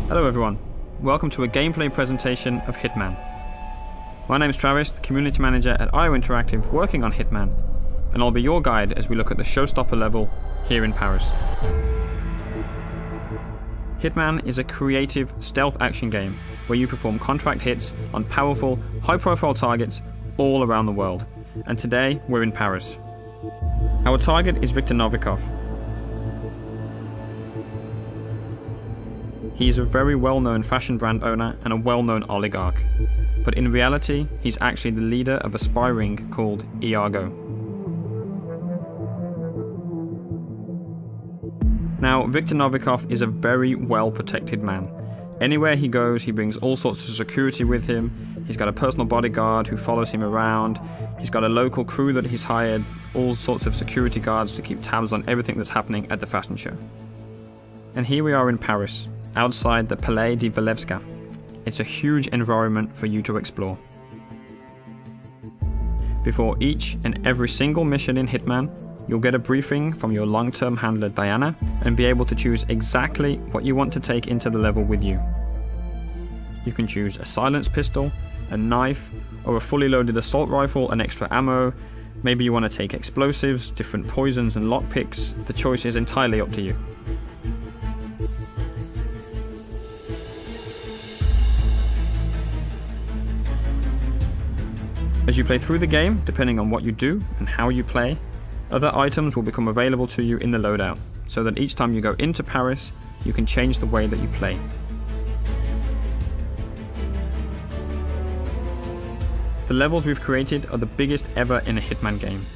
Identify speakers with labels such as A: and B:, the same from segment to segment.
A: Hello everyone, welcome to a gameplay presentation of Hitman. My name is Travis, the Community Manager at IO Interactive working on Hitman, and I'll be your guide as we look at the Showstopper level here in Paris. Hitman is a creative stealth action game where you perform contract hits on powerful, high-profile targets all around the world, and today we're in Paris. Our target is Viktor Novikov. He is a very well-known fashion brand owner and a well-known oligarch, but in reality, he's actually the leader of a spy ring called Iago. Now, Viktor Novikov is a very well-protected man. Anywhere he goes, he brings all sorts of security with him. He's got a personal bodyguard who follows him around. He's got a local crew that he's hired, all sorts of security guards to keep tabs on everything that's happening at the fashion show. And here we are in Paris, outside the Palais de Walewska. It's a huge environment for you to explore. Before each and every single mission in Hitman, you'll get a briefing from your long-term handler Diana and be able to choose exactly what you want to take into the level with you. You can choose a silenced pistol, a knife, or a fully loaded assault rifle and extra ammo. Maybe you want to take explosives, different poisons and lockpicks. The choice is entirely up to you. As you play through the game, depending on what you do and how you play, other items will become available to you in the loadout, so that each time you go into Paris, you can change the way that you play. The levels we've created are the biggest ever in a Hitman game,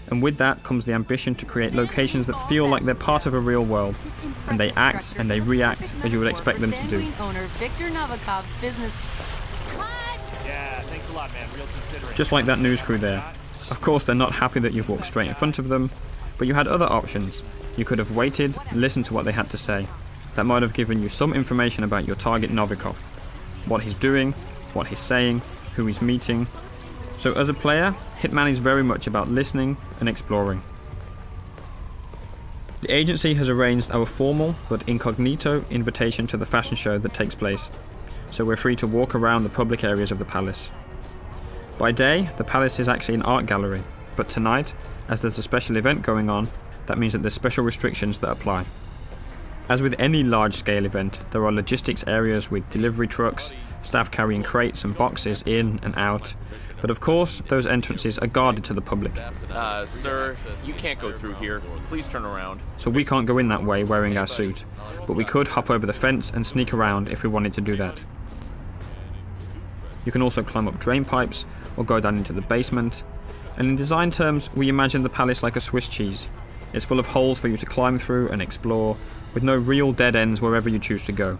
A: and with that comes the ambition to create locations that feel like they're part of a real world, and they act and they react as you would expect them to do. Just like that news crew there. Of course they're not happy that you've walked straight in front of them, but you had other options. You could have waited, listened to what they had to say. That might have given you some information about your target Novikov. What he's doing, what he's saying, who he's meeting. So as a player, Hitman is very much about listening and exploring. The agency has arranged our formal but incognito invitation to the fashion show that takes place, so we're free to walk around the public areas of the palace. By day, the palace is actually an art gallery, but tonight, as there's a special event going on, that means that there's special restrictions that apply. As with any large-scale event, there are logistics areas with delivery trucks, staff carrying crates and boxes in and out, but of course, those entrances are guarded to the public.
B: Sir, you can't go through here. Please turn around.
A: So we can't go in that way wearing our suit, but we could hop over the fence and sneak around if we wanted to do that. You can also climb up drain pipes or go down into the basement, and in design terms we imagine the palace like a Swiss cheese. It's full of holes for you to climb through and explore, with no real dead ends wherever you choose to go.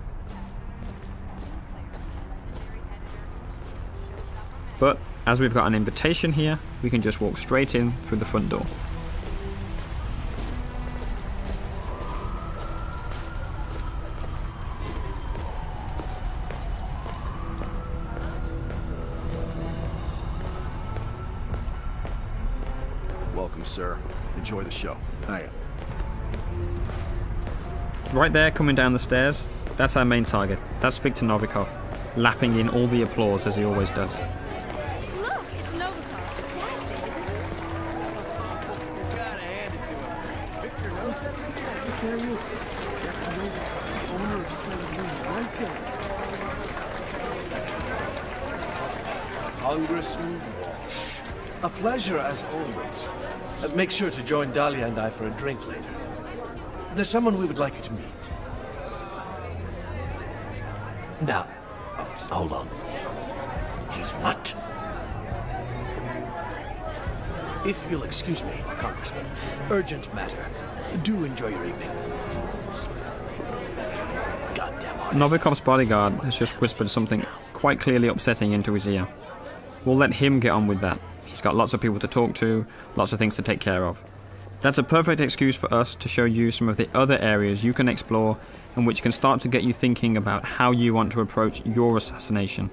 A: But as we've got an invitation here, we can just walk straight in through the front door.
C: Welcome, sir. Enjoy the show. Hiya.
A: Right there, coming down the stairs, that's our main target. That's Viktor Novikov, lapping in all the applause as he always does.
D: Look, it's Novikov. Dashing.
C: You gotta hand it to him. Victor knows it. There he is. That's Novikov, the owner of Saint-Louis, right there. Congressman Walsh. A pleasure as always. Make sure to join Dahlia and I for a drink later. There's someone we would like you to meet. Now, hold on. He's what? If you'll excuse me, Congressman. Urgent matter. Do enjoy your evening. Goddamn artists.
A: Novikov's bodyguard has just whispered something quite clearly upsetting into his ear. We'll let him get on with that. He's got lots of people to talk to, lots of things to take care of. That's a perfect excuse for us to show you some of the other areas you can explore and which can start to get you thinking about how you want to approach your assassination.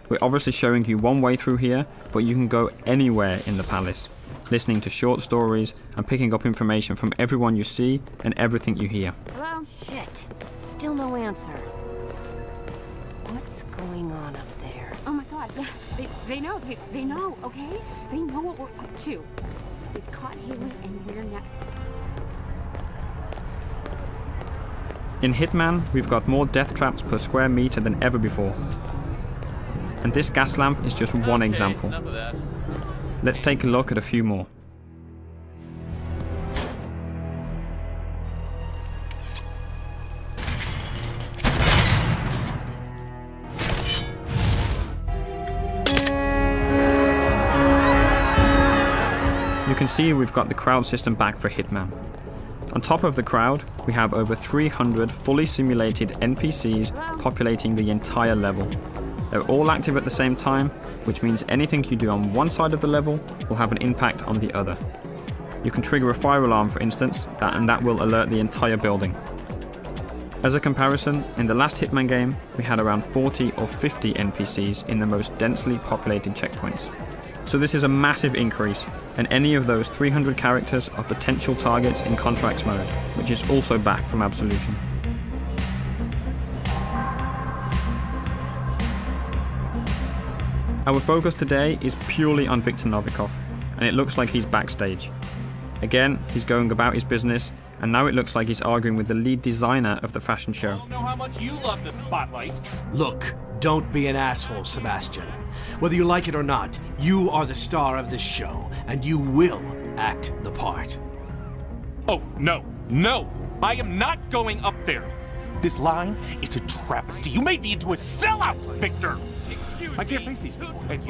A: We're obviously showing you one way through here, but you can go anywhere in the palace. listening to short stories and picking up information from everyone you see and everything you hear.
D: Hello?
E: Shit. Still no answer. What's going on up there?
D: Oh my god. They know. They know, okay? They know what we're up to. They've caught Haley and we're not...
A: In Hitman, we've got more death traps per square meter than ever before. And this gas lamp is just one example.
B: Enough of that.
A: Let's take a look at a few more. You can see we've got the crowd system back for Hitman. On top of the crowd, we have over 300 fully simulated NPCs populating the entire level. They're all active at the same time, which means anything you do on one side of the level will have an impact on the other. You can trigger a fire alarm, for instance, and that will alert the entire building. As a comparison, in the last Hitman game, we had around 40 or 50 NPCs in the most densely populated checkpoints. So this is a massive increase, and any of those 300 characters are potential targets in Contracts mode, which is also back from Absolution. Our focus today is purely on Viktor Novikov, and it looks like he's backstage. Again, he's going about his business, and now it looks like he's arguing with the lead designer of the fashion show.
F: I don't know how much you love the spotlight.
C: Look, don't be an asshole, Sebastian. Whether you like it or not, you are the star of this show, and you will act the part.
F: Oh, no, no! I am not going up there! This line is a travesty. You made me into a sellout, Victor! I can't face these people, and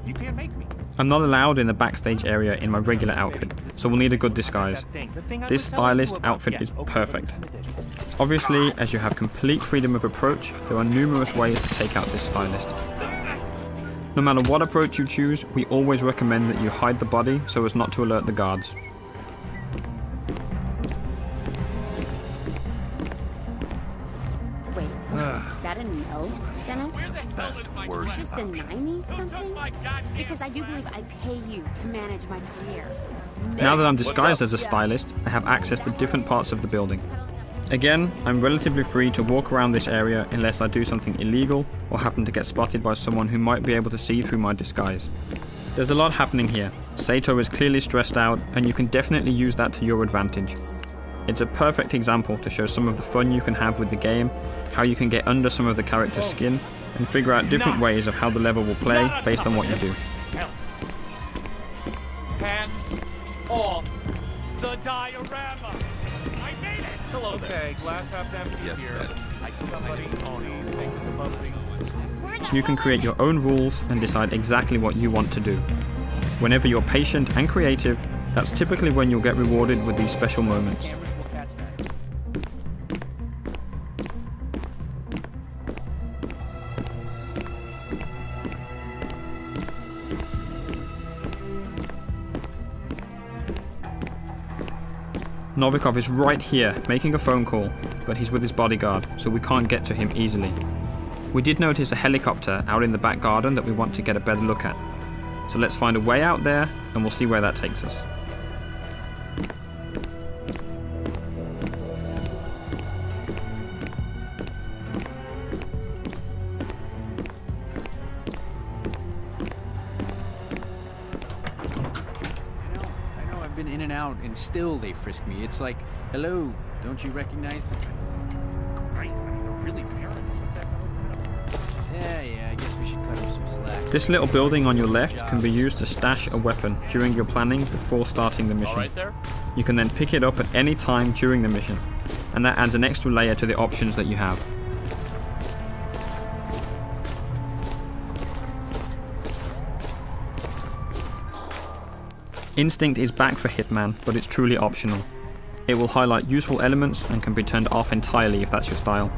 F: you can't make me.
A: I'm not allowed in the backstage area in my regular outfit, so we'll need a good disguise. This stylist outfit is perfect. Obviously, as you have complete freedom of approach, there are numerous ways to take out this stylist. No matter what approach you choose, we always recommend that you hide the body so as not to alert the guards.
D: Wait, is that a no, Dennis?
F: Best, worst.
D: Just deny me something? Because I do believe I pay you to manage my career.
A: Now that I'm disguised as a stylist, I have access to different parts of the building. Again, I'm relatively free to walk around this area unless I do something illegal or happen to get spotted by someone who might be able to see through my disguise. There's a lot happening here. Sato is clearly stressed out, and you can definitely use that to your advantage. It's a perfect example to show some of the fun you can have with the game, how you can get under some of the character's skin, and figure out different ways of how the level will play based on what you do.
F: Hands off the diorama! I made it! Hello there. Okay, glass half empty
B: Yes,
F: here.
B: Ed.
F: Somebody owns taking the bubbly.
A: You can create your own rules and decide exactly what you want to do. Whenever you're patient and creative, that's typically when you'll get rewarded with these special moments.
F: Cameras will catch that.
A: Novikov is right here, making a phone call, but he's with his bodyguard, so we can't get to him easily. We did notice a helicopter out in the back garden that we want to get a better look at. So let's find a way out there, and we'll see where that takes us.
G: Been in and out and still they frisk me. It's like, hello, don't you recognize me?
F: Christ, I mean, they're really paranoid. What the hell is that?
G: Yeah, I guess we should cut him some slack.
A: This little building on your left can be used to stash a weapon during your planning before starting the mission.
B: All right there?
A: You can then pick it up at any time during the mission, and that adds an extra layer to the options that you have. Instinct is back for Hitman, but it's truly optional. It will highlight useful elements and can be turned off entirely if that's your style.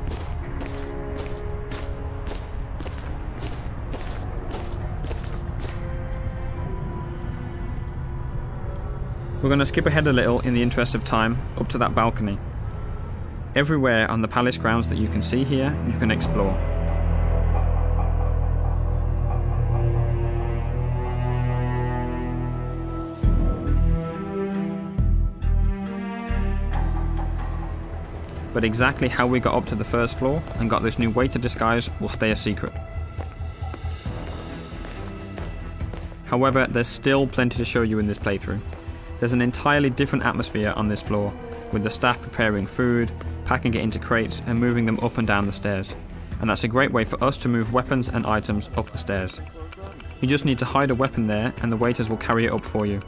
A: We're going to skip ahead a little in the interest of time, up to that balcony. Everywhere on the palace grounds that you can see here, you can explore. but exactly how we got up to the first floor and got this new waiter disguise will stay a secret. However, there's still plenty to show you in this playthrough. There's an entirely different atmosphere on this floor, with the staff preparing food, packing it into crates and moving them up and down the stairs. And that's a great way for us to move weapons and items up the stairs. You just need to hide a weapon there and the waiters will carry it up for you.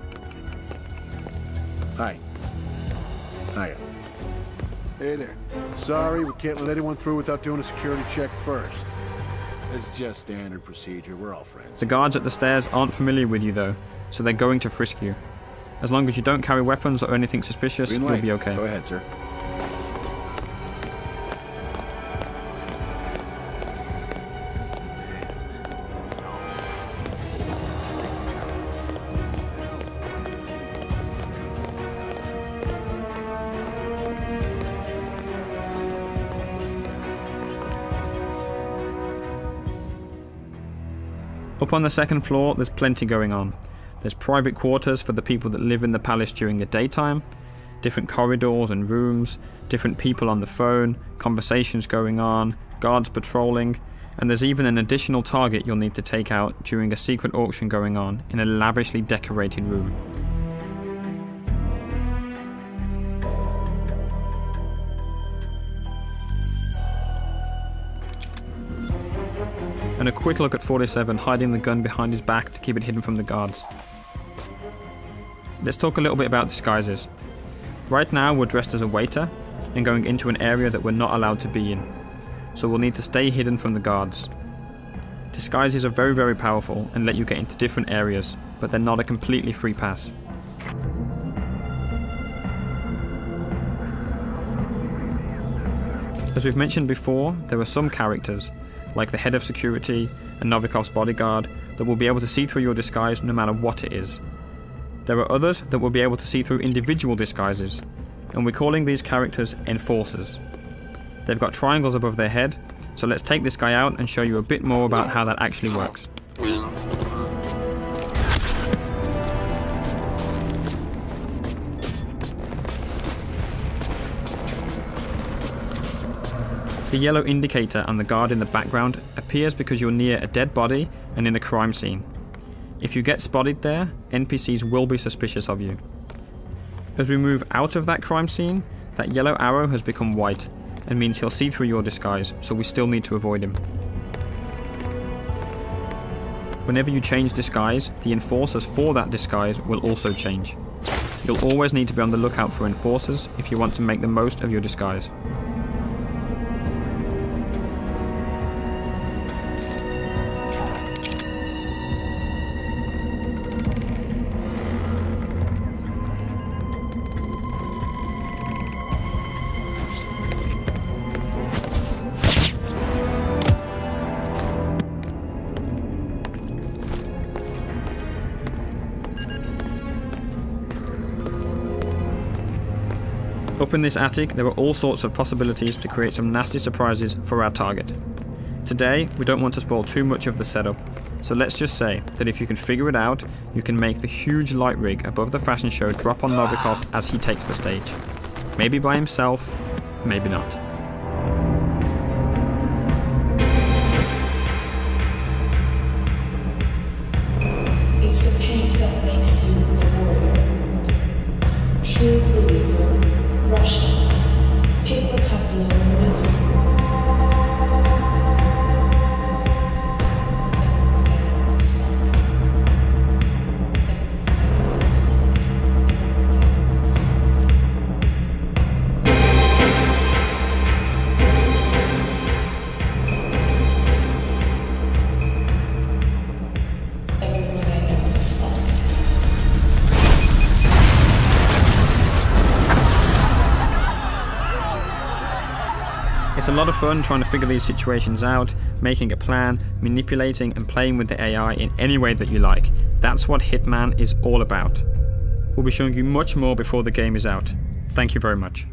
H: Hi. Hiya. Hey there. Sorry, we can't let anyone through without doing a security check first. It's just standard procedure. We're all friends.
A: The guards at the stairs aren't familiar with you though, so they're going to frisk you. As long as you don't carry weapons or anything suspicious, you'll be okay.
H: Go ahead, sir.
A: Up on the second floor, there's plenty going on. There's private quarters for the people that live in the palace during the daytime, different corridors and rooms, different people on the phone, conversations going on, guards patrolling, and there's even an additional target you'll need to take out during a secret auction going on in a lavishly decorated room. And a quick look at 47 hiding the gun behind his back to keep it hidden from the guards. Let's talk a little bit about disguises. Right now we're dressed as a waiter and going into an area that we're not allowed to be in, so we'll need to stay hidden from the guards. Disguises are very powerful and let you get into different areas, but they're not a completely free pass. As we've mentioned before, there are some characters, like the head of security and Novikov's bodyguard, that will be able to see through your disguise no matter what it is. There are others that will be able to see through individual disguises, and we're calling these characters enforcers. They've got triangles above their head, so let's take this guy out and show you a bit more about how that actually works. The yellow indicator on the guard in the background appears because you're near a dead body and in a crime scene. If you get spotted there, NPCs will be suspicious of you. As we move out of that crime scene, that yellow arrow has become white and means he'll see through your disguise, so we still need to avoid him. Whenever you change disguise, the enforcers for that disguise will also change. You'll always need to be on the lookout for enforcers if you want to make the most of your disguise. Up in this attic, there are all sorts of possibilities to create some nasty surprises for our target. Today, we don't want to spoil too much of the setup, so let's just say that if you can figure it out, you can make the huge light rig above the fashion show drop on Novikov as he takes the stage. Maybe by himself, maybe not.
I: It's the paint that makes you the warrior. True believer. Russia. Paper cup loneliness.
A: It's a lot of fun trying to figure these situations out, making a plan, manipulating and playing with the AI in any way that you like. That's what Hitman is all about. We'll be showing you much more before the game is out. Thank you very much.